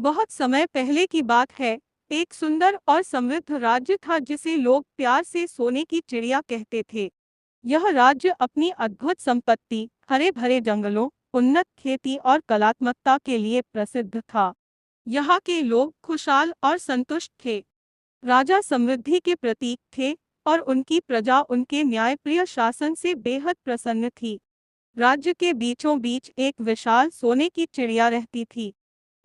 बहुत समय पहले की बात है। एक सुंदर और समृद्ध राज्य था जिसे लोग प्यार से सोने की चिड़िया कहते थे। यह राज्य अपनी अद्भुत संपत्ति, हरे भरे जंगलों, उन्नत खेती और कलात्मकता के लिए प्रसिद्ध था। यहाँ के लोग खुशहाल और संतुष्ट थे। राजा समृद्धि के प्रतीक थे और उनकी प्रजा उनके न्यायप्रिय शासन से बेहद प्रसन्न थी। राज्य के बीचों बीच एक विशाल सोने की चिड़िया रहती थी।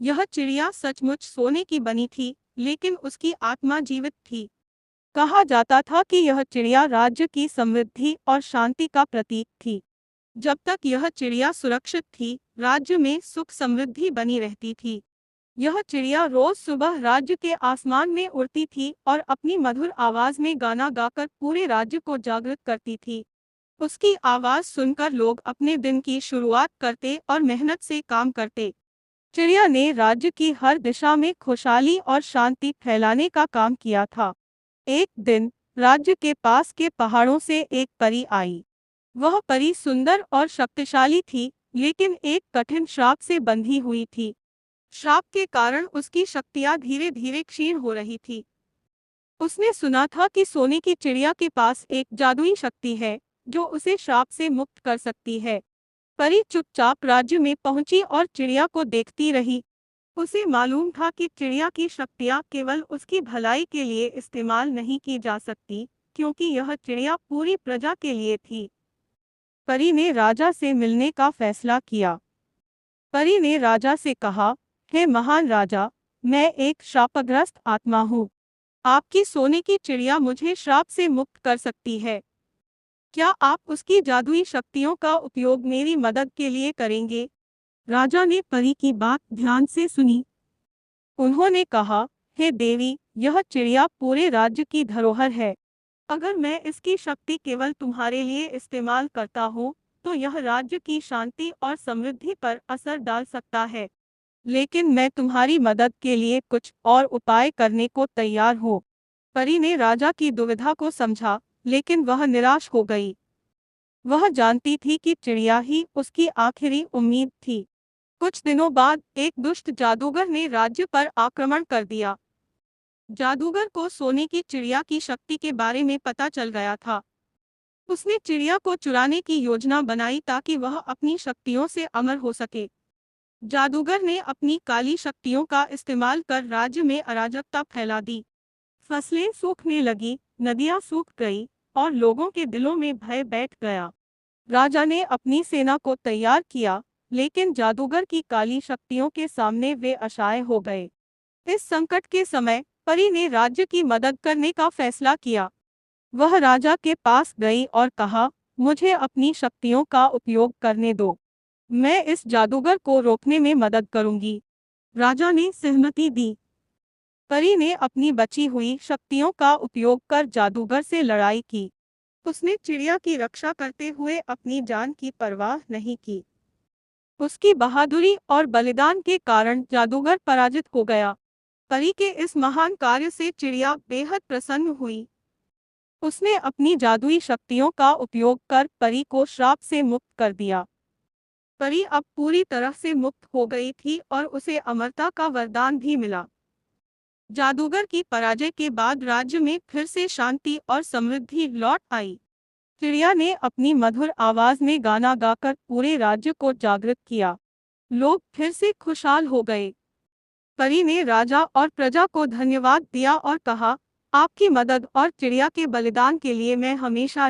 यह चिड़िया सचमुच सोने की बनी थी, लेकिन उसकी आत्मा जीवित थी। कहा जाता था कि यह चिड़िया राज्य की समृद्धि और शांति का प्रतीक थी। जब तक यह चिड़िया सुरक्षित थी, राज्य में सुख समृद्धि बनी रहती थी। यह चिड़िया रोज सुबह राज्य के आसमान में उड़ती थी और अपनी मधुर आवाज में गाना गाकर पूरे राज्य को जागृत करती थी। उसकी आवाज सुनकर लोग अपने दिन की शुरुआत करते और मेहनत से काम करते। चिड़िया ने राज्य की हर दिशा में खुशहाली और शांति फैलाने का काम किया था। एक दिन राज्य के पास के पहाड़ों से एक परी आई। वह परी सुंदर और शक्तिशाली थी, लेकिन एक कठिन श्राप से बंधी हुई थी। श्राप के कारण उसकी शक्तियां धीरे धीरे क्षीण हो रही थी। उसने सुना था कि सोने की चिड़िया के पास एक जादुई शक्ति है जो उसे श्राप से मुक्त कर सकती है। परी चुपचाप राज्य में पहुंची और चिड़िया को देखती रही। उसे मालूम था कि चिड़िया की शक्तियां केवल उसकी भलाई के लिए इस्तेमाल नहीं की जा सकती, क्योंकि यह चिड़िया पूरी प्रजा के लिए थी। परी ने राजा से मिलने का फैसला किया। परी ने राजा से कहा, हे महान राजा, मैं एक श्रापग्रस्त आत्मा हूँ। आपकी सोने की चिड़िया मुझे श्राप से मुक्त कर सकती है। क्या आप उसकी जादुई शक्तियों का उपयोग मेरी मदद के लिए करेंगे? राजा ने परी की बात ध्यान से सुनी। उन्होंने कहा, हे देवी, यह चिड़िया पूरे राज्य की धरोहर है। अगर मैं इसकी शक्ति केवल तुम्हारे लिए इस्तेमाल करता हूँ, तो यह राज्य की शांति और समृद्धि पर असर डाल सकता है। लेकिन मैं तुम्हारी मदद के लिए कुछ और उपाय करने को तैयार हूँ। परी ने राजा की दुविधा को समझा, लेकिन वह निराश हो गई। वह जानती थी कि चिड़िया ही उसकी आखिरी उम्मीद थी। कुछ दिनों बाद एक दुष्ट जादूगर ने राज्य पर आक्रमण कर दिया। जादूगर को सोने की चिड़िया की शक्ति के बारे में पता चल गया था। उसने चिड़िया को चुराने की योजना बनाई ताकि वह अपनी शक्तियों से अमर हो सके। जादूगर ने अपनी काली शक्तियों का इस्तेमाल कर राज्य में अराजकता फैला दी। फसलें सूखने लगी, नदियां सूख गई और लोगों के दिलों में भय बैठ गया। राजा ने अपनी सेना को तैयार किया, लेकिन जादूगर की काली शक्तियों के सामने वे असहाय हो गए। इस संकट के समय परी ने राज्य की मदद करने का फैसला किया। वह राजा के पास गई और कहा, मुझे अपनी शक्तियों का उपयोग करने दो। मैं इस जादूगर को रोकने में मदद करूंगी। राजा ने सहमति दी। परी ने अपनी बची हुई शक्तियों का उपयोग कर जादूगर से लड़ाई की। उसने चिड़िया की रक्षा करते हुए अपनी जान की परवाह नहीं की। उसकी बहादुरी और बलिदान के कारण जादूगर पराजित हो गया। परी के इस महान कार्य से चिड़िया बेहद प्रसन्न हुई। उसने अपनी जादुई शक्तियों का उपयोग कर परी को श्राप से मुक्त कर दिया। परी अब पूरी तरह से मुक्त हो गई थी और उसे अमरता का वरदान भी मिला। जादूगर की पराजय के बाद राज्य में फिर से शांति और समृद्धि लौट आई। चिड़िया ने अपनी मधुर आवाज में गाना गाकर पूरे राज्य को जागृत किया। लोग फिर से खुशहाल हो गए। परी ने राजा और प्रजा को धन्यवाद दिया और कहा, आपकी मदद और चिड़िया के बलिदान के लिए मैं हमेशा